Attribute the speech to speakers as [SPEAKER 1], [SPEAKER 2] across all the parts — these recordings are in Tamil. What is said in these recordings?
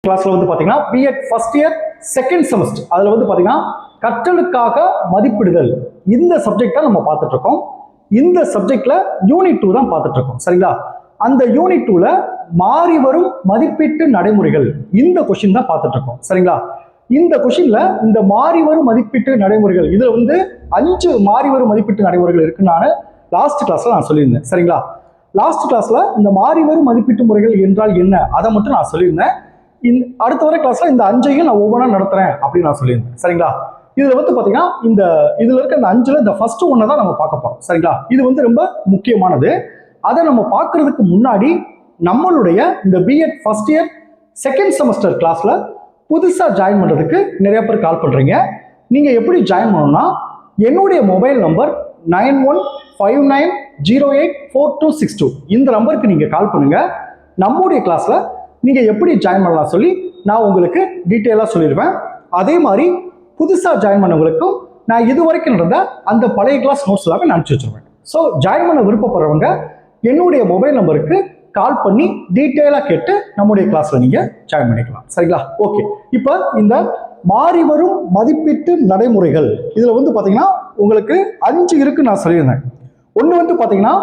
[SPEAKER 1] கிளாஸ்ல வந்து பாத்தீங்கன்னா BEd first year second semester அதுல வந்து பாத்தீங்கன்னா கற்றலுக்காக மதிப்பிடுதல் இந்த சப்ஜெக்ட் தான் நம்ம பார்த்துட்டு இருக்கோம். இந்த சப்ஜெக்ட்ல யூனிட் 2 தான் பார்த்துட்டு இருக்கோம். சரிங்களா? அந்த யூனிட் 2ல மாறி வரும் மதிப்பீட்டு நடைமுறைகள் இந்த கொஸ்டின் தான் பார்த்துட்டு இருக்கோம். சரிங்களா? இந்த கொஸ்டின்ல இந்த மாறி வரும் மதிப்பீட்டு நடைமுறைகள் இதுல வந்து 5 மாறி வரும் மதிப்பீட்டு நடைமுறைகள் இருக்குன்னு நான் லாஸ்ட் கிளாஸ்ல நான் சொல்லியிருந்தேன். சரிங்களா? லாஸ்ட் கிளாஸ்ல இந்த மாறி வரும் மதிப்பீட்டு முறைகள் என்றால் என்ன அதை மட்டும் நான் சொல்லியிருந்தேன். அடுத்த வர கிளாஸ்ல இந்த 5ஐயும் நான் ஒவ்வொன்றா நடத்துறேன் அப்படின்னு நான் சொல்லியிருந்தேன். சரிங்களா? இதுல வந்து பாத்தீங்கன்னா இதுல இருக்க இந்த 5ல இந்த ஃபர்ஸ்ட் ஒன்னை தான் நம்ம பார்க்க போறோம். சரிங்களா? இது வந்து ரொம்ப முக்கியமானது. அதை நம்ம பார்க்கறதுக்கு முன்னாடி நம்மளுடைய இந்த BEd first year second semester கிளாஸ்ல புதுசா ஜாயின் பண்றதுக்கு நிறைய பேர் கால் பண்றீங்க. நீங்க எப்படி ஜாயின் பண்ணணும்னா என்னுடைய மொபைல் நம்பர் 9159084262 இந்த நம்பருக்கு நீங்க கால் பண்ணுங்க. நம்முடைய கிளாஸ்ல நீங்க எப்படி ஜாயின் பண்ணலாம் சொல்லி நான் உங்களுக்கு டீட்டெயிலா சொல்லிடுவேன். அதே மாதிரி புதுசா ஜாயின் பண்ணவங்களுக்கும் நான் இது வரைக்கும் நடந்த அந்த பழைய கிளாஸ் நோட்ஸ் எல்லாமே நான் அனுப்பிச்சு வச்சிருவேன். ஸோ ஜாயின் பண்ண விருப்பப்படுறவங்க என்னுடைய மொபைல் நம்பருக்கு கால் பண்ணி டீட்டெயிலா கேட்டு நம்முடைய கிளாஸ்ல நீங்க ஜாயின் பண்ணிக்கலாம். சரிங்களா? ஓகே. இப்போ இந்த மாறி வரும் மதிப்பீட்டு நடைமுறைகள் இதுல வந்து பாத்தீங்கன்னா உங்களுக்கு 5 இருக்கு நான் சொல்லியிருந்தேன். ஒன்று வந்து பாத்தீங்கன்னா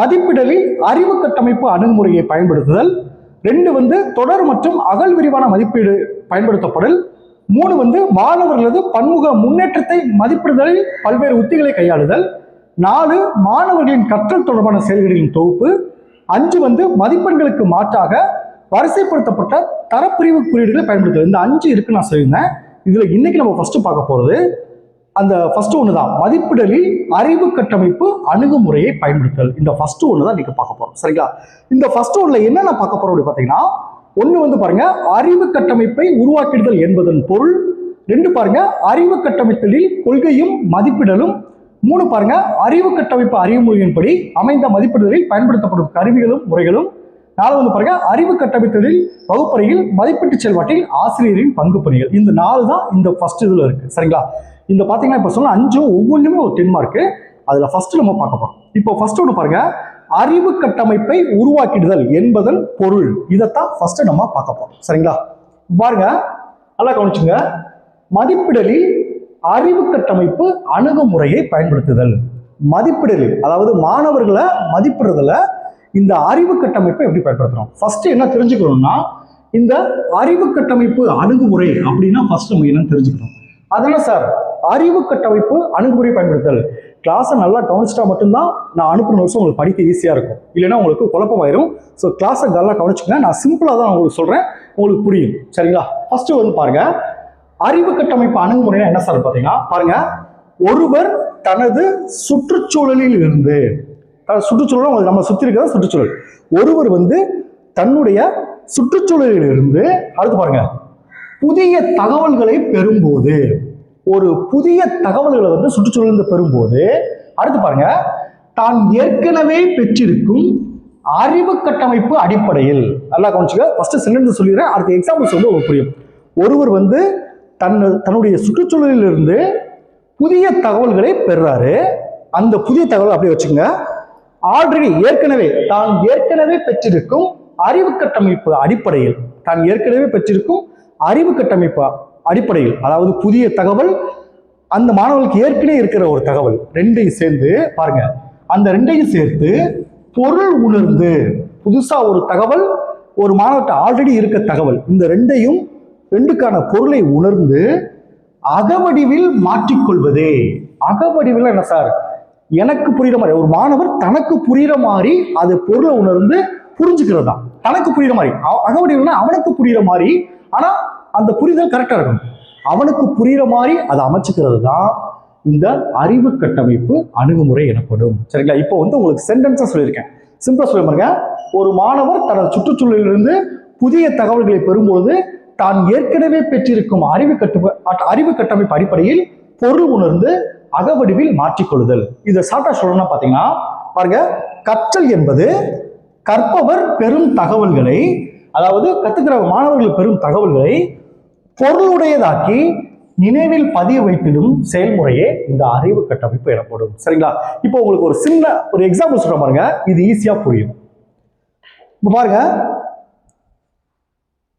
[SPEAKER 1] மதிப்பிடலில் அறிவு கட்டமைப்பு அணுகுமுறையை பயன்படுத்துதல். 2 வந்து தொடர் மற்றும் அகல் விரிவான மதிப்பீடு பயன்படுத்தப்படல். 3 வந்து மாணவர்களது பன்முக முன்னேற்றத்தை மதிப்பிடுதலில் பல்வேறு உத்திகளை கையாளுதல். 4 மாணவர்களின் கற்றல் தொடர்பான செயல்களின் தொகுப்பு. 5 வந்து மதிப்பெண்களுக்கு மாற்றாக வரிசைப்படுத்தப்பட்ட தரப்பிரிவு குறியீடுகளை பயன்படுத்துதல். இந்த 5 இருக்கு நான் சொல்லியிருந்தேன். இதுல இன்னைக்கு நம்ம ஃபர்ஸ்ட் பார்க்க போறது அந்த ஃபர்ஸ்ட் ஒன்று தான், மதிப்பிடலில் அறிவு கட்டமைப்பு அணுகுமுறையை பயன்படுத்தல். இந்த ஃபர்ஸ்ட் ஒன்று தான் நீங்க பார்க்க போறோம். சரிங்களா? இந்த ஃபர்ஸ்ட் ஒன்ல என்னென்ன பார்க்க போறோம் அப்படின்னு பாத்தீங்கன்னா, ஒன்று வந்து பாருங்க அறிவு கட்டமைப்பை உருவாக்கிடுதல் என்பதன் பொருள். 2 பாருங்க அறிவு கட்டமைத்தலில் கொள்கையும் மதிப்பிடலும். 3 பாருங்க அறிவு கட்டமைப்பு அறிவுமுறையின்படி அமைந்த மதிப்பிடுதலில் பயன்படுத்தப்படும் கருவிகளும் முறைகளும். 4 வந்து பாருங்க அறிவு கட்டமைத்தலில் வகுப்பறையில் மதிப்பீட்டு செயல்பாட்டில் ஆசிரியரின் பங்கு பணிகள். இந்த 4 தான் இந்த ஃபர்ஸ்ட் இதுல இருக்கு. சரிங்களா? இந்த பாத்தீங்கன்னா இப்ப சொன்ன 5 ஒவ்வொன்றுமே ஒரு 10 மார்க்கு. அதுல ஃபர்ஸ்ட் நம்ம பார்க்க போறோம். இப்போ ஃபர்ஸ்ட் ஒன்று பாருங்க அறிவு கட்டமைப்பை உருவாக்கிடுதல் என்பதன் பொருள். இதைத்தான் ஃபர்ஸ்ட் நம்ம பார்க்க போறோம். சரிங்களா? பாருங்க நல்லா கவனிச்சுங்க. மதிப்பிடலில் அறிவு கட்டமைப்பு அணுகுமுறையை பயன்படுத்துதல். மதிப்பிடலில் அதாவது மாணவர்களை மதிப்பிடுறதுல இந்த அறிவு கட்டமைப்பை எப்படி பயன்படுத்துறோம்? ஃபர்ஸ்ட் என்ன தெரிஞ்சுக்கணும்னா இந்த அறிவு கட்டமைப்பு அணுகுமுறை அப்படின்னா ஃபர்ஸ்ட் நம்ம என்னன்னு தெரிஞ்சுக்கணும். அதனால சார் அறிவு கட்டமைப்பு அணுகுமுறை பயன்படுத்தல் கிளாஸை நல்லா கவனிச்சிட்டா மட்டும்தான் நான் அனுப்புற நோட்ஸ் உங்களுக்கு படிக்க ஈஸியாக இருக்கும். இல்லைன்னா உங்களுக்கு குழப்பமாயிரும். ஸோ கிளாஸை நல்லா கவனிச்சுங்க. நான் சிம்பிளாக தான் உங்களுக்கு சொல்கிறேன், உங்களுக்கு புரியும். சரிங்களா? ஃபர்ஸ்ட் வந்து பாருங்க அறிவு கட்டமைப்பு அணுகுமுறைனா என்ன சார் பார்த்தீங்கன்னா, பாருங்க ஒருவர் தனது சுற்றுச்சூழலில் இருந்து சுற்றுச்சூழல் உங்களுக்கு நம்ம சுற்றி இருக்கிற சுற்றுச்சூழல் ஒருவர் வந்து தன்னுடைய சுற்றுச்சூழலில் இருந்து அடுத்து பாருங்க புதிய தகவல்களை பெறும்போது ஒரு புதிய தகவல்களை வந்து சுற்றுச்சூழலில் பெறும்போது அடுத்து பாருங்க தான் ஏற்கனவே பெற்றிருக்கும் அறிவு கட்டமைப்பு அடிப்படையில் நல்லா கவனிச்சுக்க. ஃபர்ஸ்ட் சென்டென்ஸ் சொல்லிடுறேன், அடுத்த எக்ஸாம்பிள்ஸ் வந்து உங்களுக்கு புரியும். ஒருவர் வந்து தன்னுடைய சுற்றுச்சூழலில் இருந்து புதிய தகவல்களை பெறுறாரு. அந்த புதிய தகவல் அப்படியே வச்சுங்க. ஆல்ரெடி தான் ஏற்கனவே பெற்றிருக்கும் அறிவு கட்டமைப்பு அடிப்படையில் அறிவு கட்டமைப்பு அடிப்படையில் அதாவது புதிய தகவல் அந்த மாணவர்களுக்கு ஏற்கனவே இருக்கிற ஒரு தகவல் ரெண்டையும் சேர்ந்து பாருங்க அந்த ரெண்டையும் சேர்த்து பொருள் உணர்ந்து புதுசா ஒரு தகவல் ஒரு மாணவர்கிட்ட ஆல்ரெடி இருக்க தகவல் இந்த ரெண்டுக்கான பொருளை உணர்ந்து அகவடிவில் மாற்றிக்கொள்வதே. அகவடிவில் என்ன சார்? எனக்கு புரியுற மாதிரி ஒரு மாணவர் தனக்கு புரியுற மாதிரி அது பொருளை உணர்ந்து புரிஞ்சுக்கிறது தான் தனக்கு புரியுற மாதிரி. அகவடிவுனா அவனுக்கு புரியுற மாதிரி, ஆனா அந்த புரிதல் கரெக்டா இருக்கணும். அவனுக்கு புரியுற மாதிரி அதை அமைச்சுக்கிறது தான் இந்த அறிவு கட்டமைப்பு அணுகுமுறை எனப்படும். சரிங்களா? இப்போ வந்து உங்களுக்கு சென்டென்ஸா சொல்லியிருக்கேன், சிம்பிளா சொல்லி பாருங்க. ஒரு மாணவர் தனது சுற்றுச்சூழலிலிருந்து புதிய தகவல்களை பெறும்பொழுது தான் ஏற்கனவே பெற்றிருக்கும் அறிவு கட்டமைப்பு அடிப்படையில் பொருள் உணர்ந்து அகவடிவில் மாற்றிக்கொள்ளுதல். இதை சாட்டா சொல்லணும்னா பாத்தீங்கன்னா பாருங்க கற்றல் என்பது கற்பவர் பெறும் தகவல்களை அதாவது கத்துக்கிற மாணவர்கள் பெறும் தகவல்களை பொருளுடையதாக்கி நினைவில் பதிய வைத்திடும் செயல்முறையே இந்த அறிவு கட்டமைப்பு எனப்படும். சரிங்களா? இப்போ உங்களுக்கு ஒரு சின்ன ஒரு எக்ஸாம்பிள் சொல்ற பாருங்க, இது ஈஸியா புரியும். இப்போ பாருங்க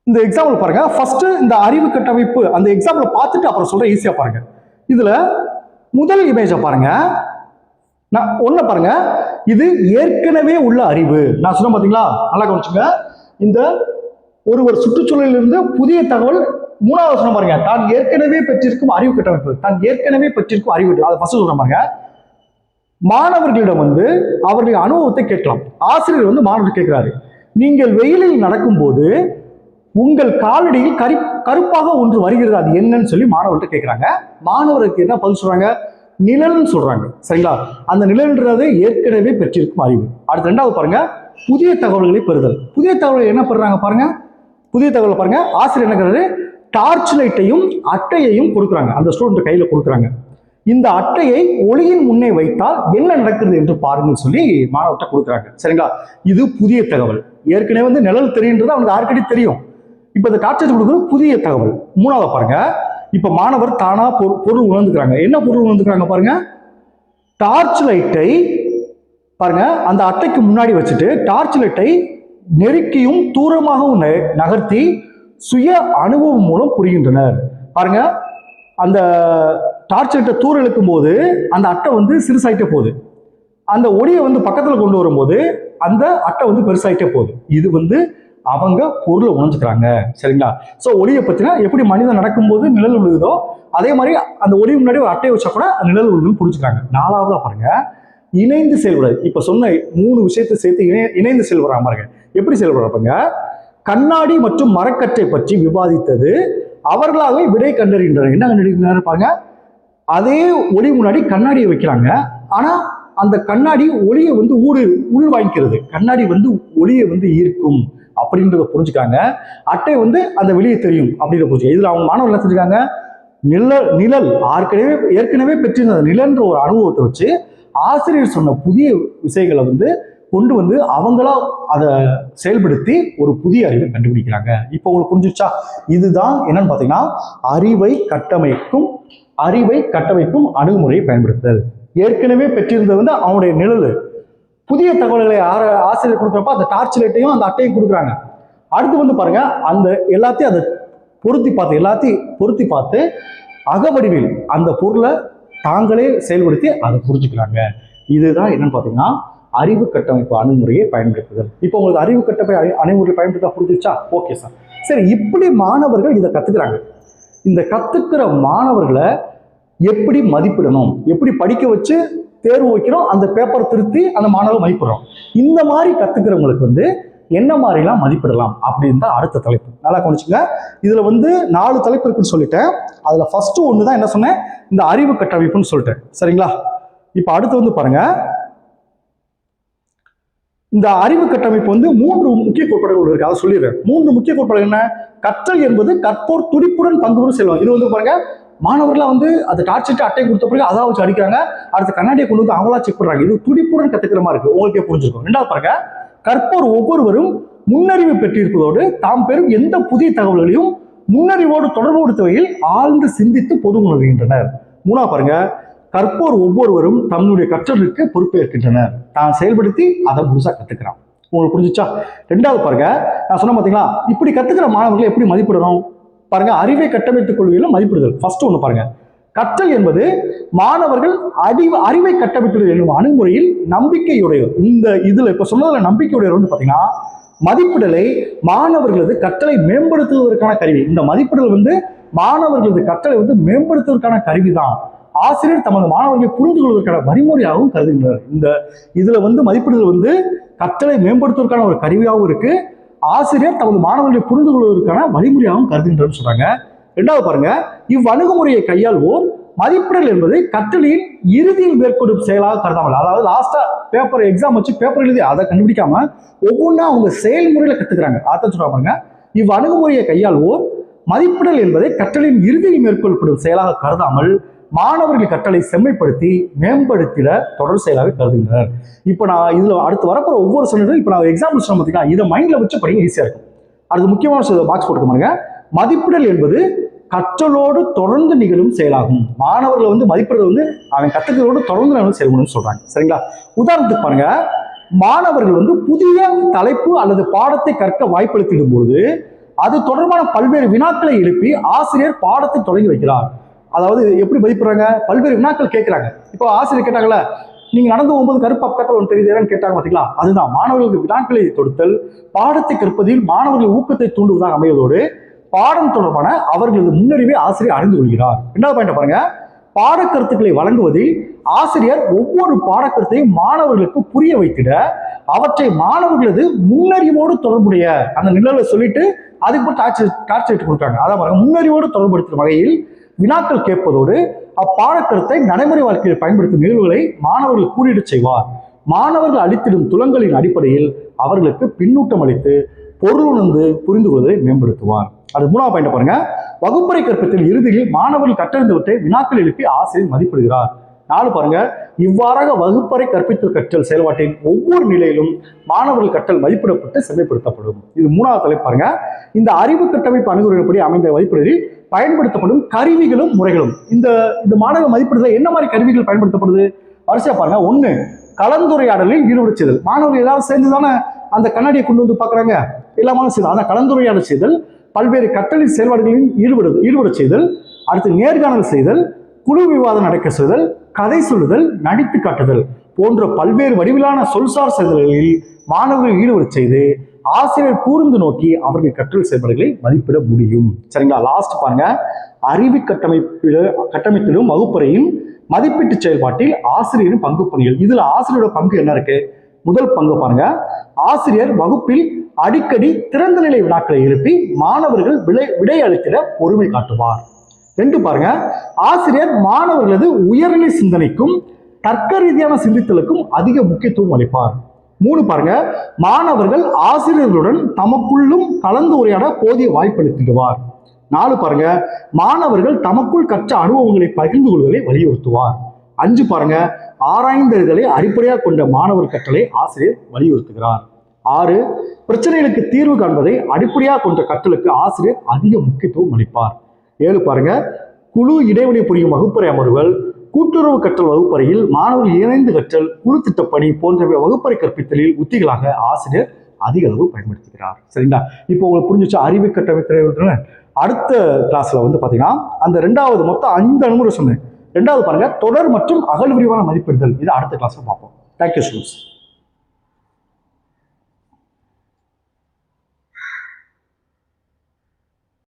[SPEAKER 1] இந்த எக்ஸாம்பிள் பாருங்க. ஃபர்ஸ்ட் இந்த அறிவு கட்டமைப்பு அந்த எக்ஸாம்பிள் பார்த்துட்டு அப்புறம் சொல்றேன், ஈஸியா பாருங்க. இதுல முதல் இமேஜை பாருங்க. நான் ஒண்ணு பாருங்க, இது ஏற்கனவே உள்ள அறிவு. நான் சொன்ன பாத்தீங்களா, நல்லா கவனிச்சுங்க. இந்த ஒரு சுற்றுச்சூழலில் இருந்து புதிய தகவல். மூணாவது சொன்ன பாருங்க, தான் ஏற்கனவே பெற்றிருக்கும் அறிவு கட்டமைப்பு, தான் ஏற்கனவே பெற்றிருக்கும் அறிவு. அதை ஃபர்ஸ்ட் சொல்ற பாருங்க. மாணவர்களிடம் வந்து அவர்களின் அனுபவத்தை கேட்கலாம். ஆசிரியர் வந்து மாணவர் கேட்கிறாரு, நீங்கள் வெயிலில் நடக்கும்போது உங்கள் காலடியில் கருப்பாக ஒன்று வருகிறது, அது என்னன்னு சொல்லி மாணவர்கிட்ட கேட்கிறாங்க. மாணவருக்கு என்ன பதில் சொல்றாங்க? நிழல்னு சொல்றாங்க. சரிங்களா? அந்த நிழல்ன்றது ஏற்கனவே பெற்றிருக்கும் அறிவு. அடுத்து ரெண்டாவது பாருங்க, புதிய தகவல்களை பெறுதல். புதிய தகவல்கள் என்ன பெறுறாங்க பாருங்க. புதிய தகவல் பாருங்க, ஆசிரியர் என்ன பண்ணுறாரு? டார்ச் லைட்டையும் அட்டையையும் கொடுக்குறாங்க, அந்த ஸ்டூடெண்ட் கையில கொடுக்குறாங்க. இந்த அட்டையை ஒளியின் முன்னே வைத்தால் என்ன நடக்கிறது என்று பாருங்கள் சொல்லி மாணவர்கிட்ட கொடுக்குறாங்க. சரிங்களா? இது புதிய தகவல். ஏற்கனவே வந்து நிழல் தெரியுன்றது அவனுக்கு ஆல்ரெடி தெரியும். இப்ப இந்த டார்ச் லைட் கொடுக்குறது புதிய தகவல். மூணாவது பாருங்க, இப்ப மாணவர் தானா பொருள் உணர்ந்துக்கிறாங்க. என்ன பொருள் உணர்ந்துக்கிறாங்க பாருங்க? டார்ச் லைட்டை பாருங்க அந்த அட்டைக்கு முன்னாடி வச்சுட்டு டார்ச் லைட்டை நெருக்கியும் தூரமாகவும் நகர்த்தி சுய அனுபவம் மூலம் புரிகின்றனர். பாருங்க, அந்த டார்ச் லைட்டை தூர இழுக்கும் போது அந்த அட்டை வந்து சிறுசாயிட்டே போகுது. அந்த ஒளியை வந்து பக்கத்துல கொண்டு வரும்போது அந்த அட்டை வந்து பெருசாயிட்டே போகுது. இது வந்து அவங்க பொருளை உணர்ந்துக்கிறாங்க. சரிங்களா? ஸோ ஒளியை பத்தினா எப்படி மனிதன் நடக்கும்போது நிழல் விழுகுதோ அதே மாதிரி அந்த ஒளி முன்னாடி ஒரு அட்டையை வச்சா கூட நிழல் விழுதுன்னு புரிஞ்சுக்கிறாங்க. நாலாவதா பாருங்க, இணைந்து செயல்படாது. இப்ப சொன்ன 3 விஷயத்தை சேர்த்து இணைந்து செயல்படுற பாருங்க. எப்படி செயல்படுறப்பங்க? கண்ணாடி மற்றும் மரக்கட்டை பற்றி விவாதித்தது அவர்களாகவே விடை கண்டறிகின்றனர். என்ன கண்டறிகின்றனர் பாருங்க, அதே ஒளி முன்னாடி கண்ணாடியை வைக்கிறாங்க. ஆனா அந்த கண்ணாடி ஒளியை வந்து உள் வாங்கிக்கிறது. கண்ணாடி வந்து ஒளியை வந்து ஈர்க்கும் அப்படின்றத புரிஞ்சுக்காங்க. அட்டை வந்து அந்த வெளியே தெரியும் அப்படின்ற புரிஞ்சுக்க. இதுல அவங்க மாணவர்கள் என்ன செஞ்சுக்காங்க? நிழல் ஏற்கனவே பெற்றிருந்த நிழல்ன்ற ஒரு அனுபவத்தை வச்சு ஆசிரியர் சொன்ன புதிய விஷயங்களை வந்து கொண்டு வந்து அவங்களா அதை செயல்படுத்தி ஒரு புதிய அறிவை கண்டுபிடிக்கிறாங்க. இப்போ உங்களுக்கு புரிஞ்சிருச்சா? இதுதான் என்னன்னு பாத்தீங்கன்னா அறிவை கட்டமைக்கும் அணுகுமுறையை பயன்படுத்துதல். ஏற்கனவே பெற்றிருந்தது வந்து அவனுடைய நிழல். புதிய தகவல்களை ஆசிரியர் கொடுக்குறப்ப அந்த டார்ச் லைட்டையும் அந்த அட்டையும் கொடுக்குறாங்க. அடுத்து வந்து பாருங்க, அந்த எல்லாத்தையும் அதை பொருத்தி பார்த்து அகவடிவில் அந்த பொருளை தாங்களே செயல்படுத்தி அதை புரிஞ்சுக்கிறாங்க. இதுதான் என்னன்னு பாத்தீங்கன்னா அறிவு கட்டமைப்பு அணுகுமுறையை பயன்படுத்துதல். இப்போ உங்களுக்கு அறிவு கட்டமைப்பு அணுகுமுறை பயன்படுத்த புரிஞ்சிச்சா? Okay sir. சரி, இப்படி மாணவர்கள் இதை கத்துக்கிறாங்க. இந்த கத்துக்கிற மாணவர்களை எப்படி மதிப்பிடணும், எப்படி படிக்க வச்சு தேர்வு வைக்கிறோம், அந்த பேப்பரை திருத்தி அந்த மாணவர்கள் மதிப்பிடுறோம். இந்த மாதிரி கத்துக்கிறவங்களுக்கு வந்து என்ன மாதிரிலாம் மதிப்பிடலாம் அப்படின்னு தான் அடுத்த தலைப்பு. நல்லா கவனிச்சுங்க. இதுல வந்து 4 தலைப்பு இருக்குன்னு சொல்லிட்டேன். அதுல ஃபர்ஸ்ட் ஒன்று தான் என்ன சொன்னேன், இந்த அறிவு கட்டமைப்புன்னு சொல்லிட்டேன். சரிங்களா? இப்ப அடுத்து வந்து பாருங்க, இந்த அறிவு கட்டமைப்பு வந்து 3 முக்கிய கோட்பாடுகள் இருக்கு. அதை சொல்லிடுறேன். 3 முக்கிய கோட்பாடு என்ன? கற்றல் என்பது கற்போர் துடிப்புடன் பங்குபெறும் செல்வம். இது வந்து பாருங்க, மாணவர்களாக வந்து அந்த டார்ச் அட்டை கொடுத்த பிறகு அதான் வச்சு அடிக்கிறாங்க. அடுத்த கண்ணாடியை கொண்டு வந்து அவங்களா செக் பண்றாங்க. இது துடிப்புடன் கத்துக்கிற மாதிரி இருக்கு. உங்களுக்கே புரிஞ்சிருக்கும். ரெண்டாவது பாருங்க, கற்போர் ஒவ்வொருவரும் முன்னறிவு பெற்றிருப்பதோடு தாம் பெறும் எந்த புதிய தகவல்களையும் முன்னறிவோடு தொடர்புபடுத்த வகையில் ஆழ்ந்து சிந்தித்து பொது உணர்கின்றனர். மூணாவது பாருங்க, கற்போர் ஒவ்வொருவரும் தன்னுடைய கற்றலுக்கு பொறுப்பேற்கின்றனர். தான் செயல்படுத்தி அதை முழுசா கத்துக்கிறான். உங்களுக்கு புரிஞ்சுச்சா? ரெண்டாவது பாருங்க, நான் சொன்ன பாத்தீங்களா, இப்படி கத்துக்கிற மாணவர்களை எப்படி மதிப்பிடணும் பாருங்க. அறிவை கட்டமைத்துக் கொள்கையில மதிப்பிடுதல். ஃபர்ஸ்ட் ஒண்ணு பாருங்க, கற்றல் என்பது மாணவர்கள் அறிவை கட்டமைத்துள்ளது என்னும் அணுகுமுறையில் நம்பிக்கையுடையவர். இந்த இதுல இப்ப சொன்னதுல நம்பிக்கையுடையவர் வந்து பாத்தீங்கன்னா மதிப்பிடலை மாணவர்களது கற்றலை மேம்படுத்துவதற்கான கருவி. இந்த மதிப்பிடல் வந்து மாணவர்களது கற்றலை வந்து மேம்படுத்துவதற்கான கருவி தான். ஆசிரியர் தமது மாணவர்களை புரிந்து கொள்வதற்கான வழிமுறையாகவும் கருதுகின்றனர். இந்த இதுல வந்து மதிப்பிடுதல் வந்து கற்றலை மேம்படுத்துவதற்கான ஒரு கருவியாகவும் இருக்கு. ஆசிரியர் தமது மாணவர்களை புரிந்து கொள்வதற்கான வழிமுறையாகவும் கருதுகின்றனர் சொல்றாங்க. ரெண்டாவது பாருங்க, இவ்வணுகுமுறையை கையாள்வோர் மதிப்பிடல் என்பது கற்றலின் இறுதியில் மேற்கொள்ளும் செயலாக கருதாமல், அதாவது லாஸ்டா பேப்பர் எக்ஸாம் வச்சு பேப்பர் எழுதி அதை கண்டுபிடிக்காம ஒவ்வொன்றா அவங்க செயல்முறையில கத்துக்கிறாங்க. அதான் சொல்றாங்க பாருங்க, இவ்வணுகுமுறையை கையாள்வோர் மதிப்பிடல் என்பதை கற்றலின் இறுதியில் மேற்கொள்ளப்படும் செயலாக கருதாமல் மாணவர்கள் கற்றலை செம்மைப்படுத்தி மேம்படுத்திட தொடர் செயலாக கருதுகின்றனர். இப்போ நான் இதுல அடுத்து வரப்போற ஒவ்வொரு சொன்னதும் இப்போ நான் எக்ஸாம்பிள் சொன்ன பார்த்தீங்கன்னா இதை மைண்ட்ல வச்சு படிக்க ஈஸியா இருக்கும். அடுத்து முக்கியமான பாக்ஸ் போட்டு பாருங்க, மதிப்பிடல் என்பது கற்றலோடு தொடர்ந்து நிகழும் செயலாகும். மாணவர்களை வந்து மதிப்பிடுறது வந்து அவன் கற்றுக்கிறதோடு தொடர்ந்து செயல்படும் சொல்றாங்க. சரிங்களா? உதாரணத்துக்கு பாருங்க, மாணவர்கள் வந்து புதிய தலைப்பு அல்லது பாடத்தை கற்க வாய்ப்பளித்திடும் போது அது தொடர்பான பல்வேறு வினாக்களை எழுப்பி ஆசிரியர் பாடத்தை தொடங்கி வைக்கிறார். அதாவது எப்படி மதிப்பிடுறாங்க, பல்வேறு வினாக்கள் கேட்கிறாங்க. இப்போ ஆசிரியர் கேட்டாங்கல்ல, நீங்க நடந்து போகும்போது கருப்பு பக்கத்தில் ஒன்று தெரியுதுன்னு கேட்டாங்க பார்த்தீங்களா, அதுதான் மாணவர்களுக்கு வினாக்களை தொடுத்தல் பாடத்தை கற்பதில் மாணவர்கள் ஊக்கத்தை தூண்டுவதாக அமைவதோடு பாடம் தொடர்பான அவர்களது முன்னறிவை ஆசிரியர் அறிந்து கொள்கிறார். ரெண்டாவது பாயிண்ட் பாருங்க, பாடக்கருத்துக்களை வழங்குவதில் ஆசிரியர் ஒவ்வொரு பாடக்கருத்தையும் மாணவர்களுக்கு புரிய வைத்திட அவற்றை மாணவர்களது முன்னறிவோடு தொடர்புடைய அந்த நிழலை சொல்லிட்டு அதுக்கு டார்ச்சர் கொடுத்தாங்க. அதான் முன்னறிவோடு தொடர்புபடுத்தும் வகையில் வினாக்கள் கேட்பதோடு அப்பாடக்கருத்தை நடைமுறை வாழ்க்கையில் பயன்படுத்தும் நிகழ்வுகளை மாணவர்கள் கூறிட செய்வார். மாணவர்கள் அளித்திடும் துலங்களின் அடிப்படையில் அவர்களுக்கு பின்னூட்டம் அளித்து பொருள் உணர்ந்து புரிந்து கொள்வதை மேம்படுத்துவார். அது மூணாவது பாயிண்ட் பாருங்க, வகுப்பறை கற்பித்தல் இறுதியில் மாணவர்கள் கற்றறிந்தவற்றை வினாக்கள் எழுப்பி ஆசிரியர் மதிப்பிடுகிறார். 4 பாருங்க, இவ்வாறாக வகுப்பறை கற்பித்தல் கற்றல் செயல்பாட்டின் ஒவ்வொரு நிலையிலும் மாணவர்கள் கற்றல் மதிப்பிடப்பட்டு செம்மைப்படுத்தப்படும். இது 3வது தலைப்பு பாருங்க. இந்த அறிவு கட்டமைப்பு அணுகுமுறைப்படி அமைந்த மதிப்பீடுகளில் பயன்படுத்தப்படும் கருவிகளும் முறைகளும். இந்த மாணவ மதிப்பீடுல என்ன மாதிரி கருவிகள் பயன்படுத்தப்படுது வரிசையா பாருங்க. 1, கலந்துரையாடலில் ஈடுபட செய்தல். மாணவர்கள் எல்லாரும் சேர்ந்து தானே அந்த கண்ணாடியை கொண்டு வந்து பாக்குறாங்க, எல்லாமே செய்தல். அதான் கலந்துரையாடல் செய்தல், பல்வேறு கற்றலின் செயல்பாடுகளில் ஈடுபட செய்தல், அடுத்து நேர்காணல் செய்தல், குழு விவாதம் நடக்க செய்தல், கதை சொல்லுதல், நடித்து காட்டுதல் போன்ற பல்வேறு வடிவிலான சொல்சார் செயல்களில் மாணவர்கள் ஈடுபட செய்து ஆசிரியர் கூர்ந்து நோக்கி அவர்கள் கற்றல் செயல்பாடுகளை மதிப்பிட முடியும். சரிங்களா? லாஸ்ட் பாருங்க, அறிவு கட்டமைப்பிலும் வகுப்பறையும் மதிப்பீட்டு செயல்பாட்டில் ஆசிரியரின் பங்கு பணிகள். இதுல ஆசிரியரோட பங்கு என்ன இருக்கு? முதல் பங்கு பாருங்க, ஆசிரியர் வகுப்பில் அடிக்கடி திறந்த நிலை வினாக்களை எழுப்பி மாணவர்கள் விடை அளித்திட பொறுமை காட்டுவார். 2 பாருங்க, ஆசிரியர் மாணவர்களது உயர்நிலை சிந்தனைக்கும் தர்க்க ரீதியான சிந்தித்தலுக்கும் அதிக முக்கியத்துவம் அளிப்பார். 3 பாருங்க, மாணவர்கள் ஆசிரியர்களுடன் தமக்குள்ளும் கலந்து உரையாட போதிய வாய்ப்பளித்திடுவார். 4 பாருங்க, மாணவர்கள் தமக்குள் கற்ற அனுபவங்களை பகிர்ந்து கொள்வதை வலியுறுத்துவார். 5 பாருங்க, ஆராய்ந்தறிதலை அடிப்படையாக கொண்ட மாணவர் கற்றலை ஆசிரியர் வலியுறுத்துகிறார். 6, பிரச்சனைகளுக்கு தீர்வு காண்பதை அடிப்படையாக கொண்ட கற்றலுக்கு ஆசிரியர் அதிக முக்கியத்துவம் அளிப்பார். 7 பாருங்க, குழு இடைவெளி புரியும் வகுப்பறை அமர்வுகள், கூட்டுறவு கற்றல் வகுப்பறையில் மாணவர்கள் இணைந்து கற்றல், குழு திட்டப்பணி போன்றவை வகுப்பறை கற்பித்தலில் உத்திகளாக ஆசிரியர் அதிக அளவு பயன்படுத்துகிறார். சரிங்களா? இப்போ உங்களுக்கு புரிஞ்சிச்சு அறிவு கட்டமைப்பு. அடுத்த கிளாஸ்ல வந்து பாத்தீங்கன்னா அந்த 2வது மொத்தம் 5 அணுகுமுறை சொன்னேன். 2வது பாருங்க, தொடர் மற்றும் அகல் விரிவான மதிப்பிடுதல். இது அடுத்த கிளாஸ்ல பார்ப்போம். Thank you students.